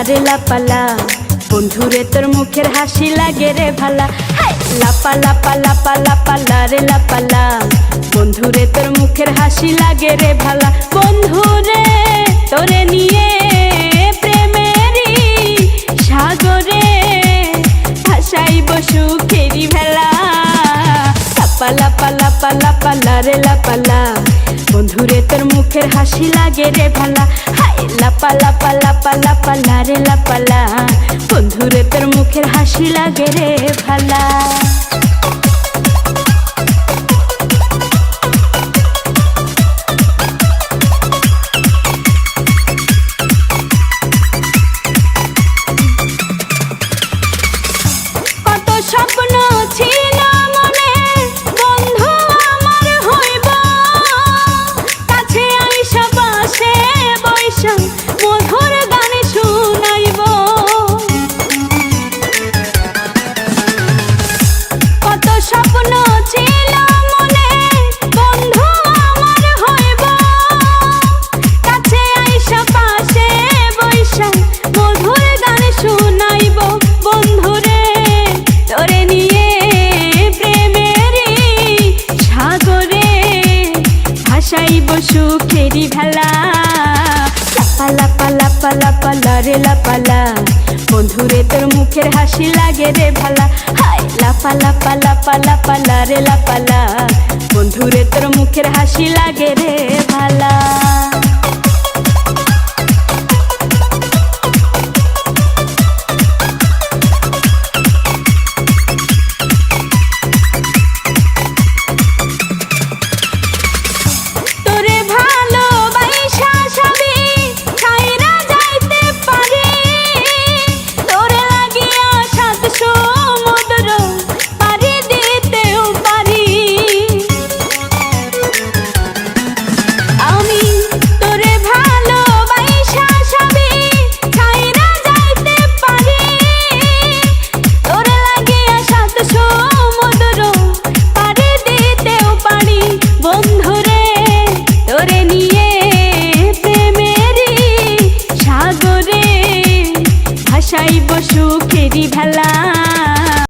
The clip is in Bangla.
রে লাপালা, বন্ধুরে তোর মুখের হাসি লাগে রে ভালা। হাই লাপা লাপা লাপা লাপালা রে লাপালা, বন্ধুরে তোর মুখের হাসি লাগে রে ভালা। বন্ধুরে তোরে নিয়ে প্রেমেরই সাগরে ভাসাইব সুখেরি ভেলা। লাপা লাপা লাপা লাপালা রে লাপালা, বন্ধুরে তোর মুখের হাসি লাগে রে ভালা। হাই লাপা লাপা লাপা লাপালা রে লাপালা, বন্ধুরে তোর মুখের হাসি লাগে রে ভালা। কত স্বপ্ন ছিল মনে, বন্ধু আমার হইব, কাছে আইসা পাশে বৈশা মধুর গান শুনাইব। কত স্বপ্ন ছিল মনে, বন্ধু আমার হইব, কাছে আইসা পাশে বৈশা মধুর গান শুনাইব। বন্ধুরে তোরে নিয়ে প্রেমেরই সাগরে ভাসাইব সুখেরি ভেলা। লাপা লাপা লাপা লাপালা রে লাপালা, বন্ধুরে তোর মুখের হাসি লাগে রে ভালা। হাই লাপা লাপা লাপা লাপালা রে লাপালা, বন্ধুরে তোর মুখের হাসি লাগে রে ভালা।